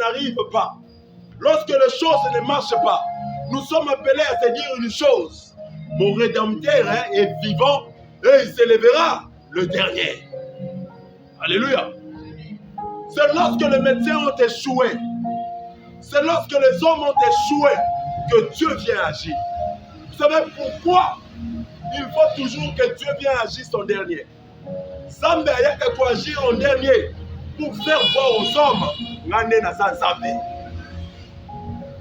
n'arrive pas, lorsque les choses ne marchent pas, nous sommes appelés à se dire une chose. Mon Rédempteur est vivant et il s'élèvera le dernier. Alléluia. C'est lorsque les médecins ont échoué, c'est lorsque les hommes ont échoué que Dieu vient agir. Vous savez pourquoi il faut toujours que Dieu vienne agir en dernier? Zambe ayaka ko agir en dernier pour faire voir aux hommes ngane na Zambe.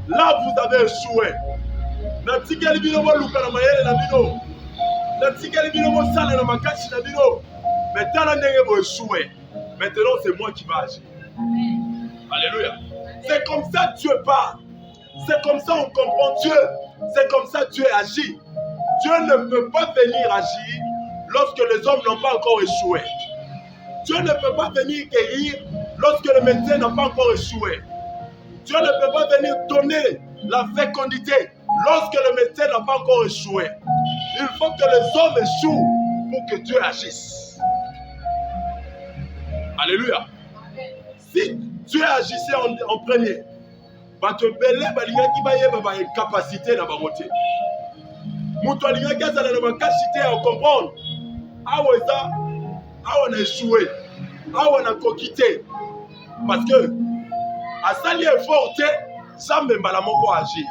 Là vous avez échoué. Natikeli bino mo luka na mayele na bino. Natikeli bino mo sala na makasi na bino. Mais tala ndenge bo échoué. Maintenant c'est moi qui vais agir. Alléluia. C'est comme ça que Dieu parle. C'est comme ça on comprend Dieu. C'est comme ça que Dieu agit. Dieu ne peut pas venir agir lorsque les hommes n'ont pas encore échoué. Dieu ne peut pas venir guérir lorsque le médecin n'a pas encore échoué. Dieu ne peut pas venir donner la fécondité lorsque le médecin n'a pas encore échoué. Il faut que les hommes échouent pour que Dieu agisse. Alléluia. Si Dieu agissait en premier, capacité na baroté. Mutu alingaki azala na capacité à comprendre. Awa eza, awa na échoué, awa na kokité. Parce que asali effort te, Zambe mbala moko agir.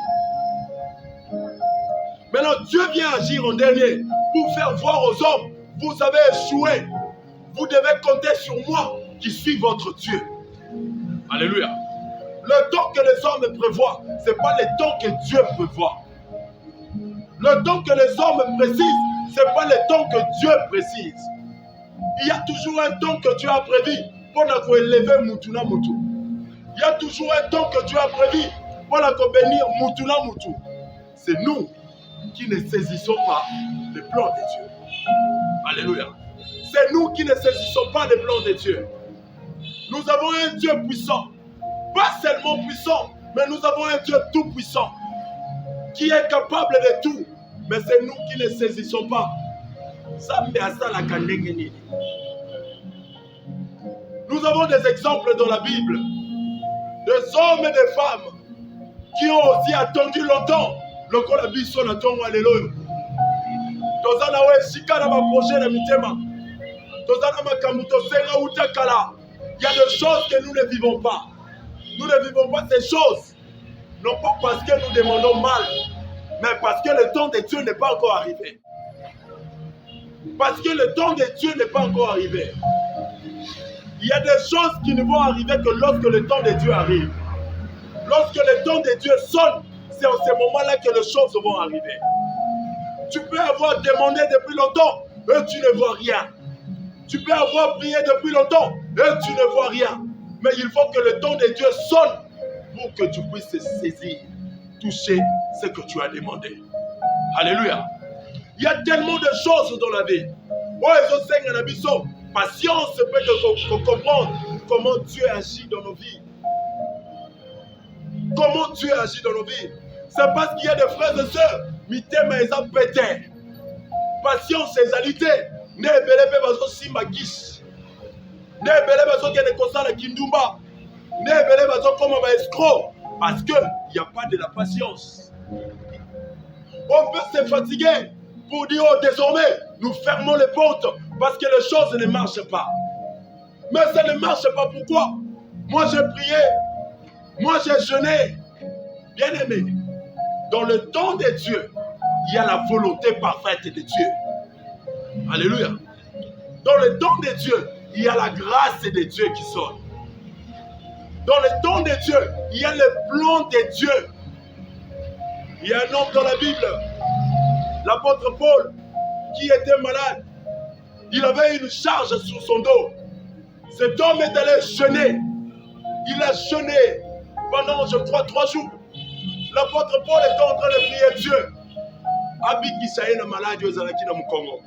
Maintenant Dieu vient agir en dernier pour faire voir aux hommes, vous avez échoué. Vous devez compter sur moi qui suis votre Dieu. Alléluia. Le temps que les hommes prévoient, ce n'est pas le temps que Dieu prévoit. Le temps que les hommes précisent, ce n'est pas le temps que Dieu précise. Il y a toujours un temps que Dieu a prévu pour nous élever Mutuna Mutu. Il y a toujours un temps que Dieu a prévu pour nous bénir Mutuna Mutu. C'est nous qui ne saisissons pas le plan de Dieu. Alléluia. C'est nous qui ne saisissons pas le plan de Dieu. Nous avons un Dieu puissant. Pas seulement puissant, mais nous avons un Dieu tout puissant qui est capable de tout. Mais c'est nous qui ne saisissons pas. Nous avons des exemples dans la Bible. Des hommes et des femmes qui ont aussi attendu longtemps. Le Kolabiso n'a pas alléluia. Tozana we shikana ma projet na mitema. Tozana makamuto senga utakala. Il y a des choses que nous ne vivons pas. Nous ne vivons pas ces choses. Non pas parce que nous demandons mal, mais parce que le temps de Dieu n'est pas encore arrivé. Parce que le temps de Dieu n'est pas encore arrivé. Il y a des choses qui ne vont arriver que lorsque le temps de Dieu arrive. Lorsque le temps de Dieu sonne, c'est en ce moment-là que les choses vont arriver. Tu peux avoir demandé depuis longtemps et tu ne vois rien. Tu peux avoir prié depuis longtemps et tu ne vois rien. Mais il faut que le temps de Dieu sonne pour que tu puisses saisir, toucher ce que tu as demandé. Alléluia. Il y a tellement de choses dans la vie. Patience peut comprendre comment Dieu agit dans nos vies. Comment Dieu agit dans nos vies. C'est parce qu'il y a des frères et sœurs. Mitema eza pété. Patience égalité. Ne belebe bazo simba gish. Ne belebe bazo kene kosala kindumba. Ne belebe bazo comme ba escroc. Parce que il n'y a pas de la patience. On peut se fatiguer pour dire oh, désormais nous fermons les portes parce que les choses ne marchent pas. Mais ça ne marche pas. Pourquoi? Moi j'ai prié. Moi j'ai jeûné. Bien aimé. Dans le temps de Dieu, il y a la volonté parfaite de Dieu. Alléluia. Dans le temps de Dieu, il y a la grâce de Dieu qui sort. Dans le temps de Dieu, il y a le plan de Dieu. Il y a un homme dans la Bible, l'apôtre Paul, qui était malade. Il avait une charge sur son dos. Cet homme est allé jeûner. Il a jeûné pendant, je crois, 3 jours. L'apôtre Paul était en train de prier Dieu. Abiki Saïna malade aux Alaki dans Congo.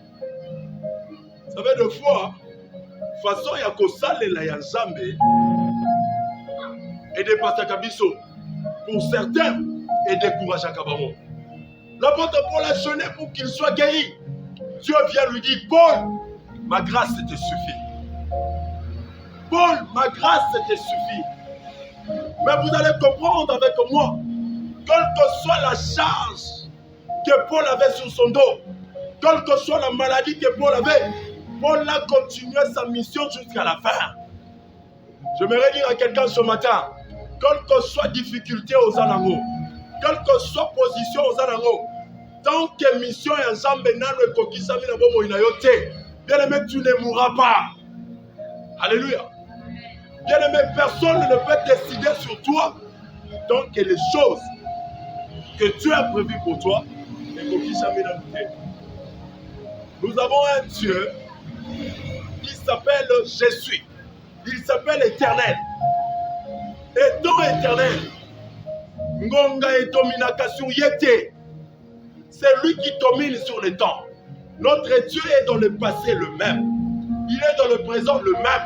Ça fait 2 fois, façon ya kosale la ya Zambé et de Pasakabiso. Pour certains, et décourage à Kabamo. L'apôtre Paul a jeûné pour qu'il soit guéri. Dieu vient lui dire, Paul, ma grâce te suffit. Paul, ma grâce te suffit. Mais vous allez comprendre avec moi, quelle que soit la charge que Paul avait sur son dos, quelle que soit la maladie que Paul avait, Paul a continué sa mission jusqu'à la fin. J'aimerais dire à quelqu'un ce matin, quelle que soit difficulté aux anangos, quelle que soit position aux anangos, tant que mission et ensemble n'ont kokisami na bomo inayote, bien aimé, tu ne mourras pas. Alléluia. Bien aimé, personne ne peut décider sur toi tant que les choses que tu as prévues pour toi ne kokisami na yote. Nous avons un Dieu qui s'appelle Jésus. Il s'appelle Éternel. Étant éternel, Ngonga et dominaka sur Yété. C'est lui qui domine sur le temps. Notre Dieu est dans le passé le même. Il est dans le présent le même.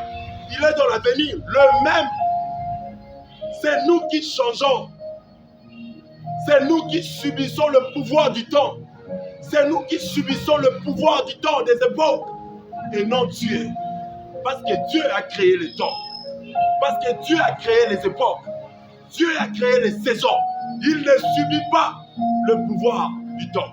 Il est dans l'avenir le même. C'est nous qui changeons. C'est nous qui subissons le pouvoir du temps. C'est nous qui subissons le pouvoir du temps, des époques. Et non Dieu. Parce que Dieu a créé le temps. Parce que Dieu a créé les époques. Dieu a créé les saisons. Il ne subit pas le pouvoir du temps.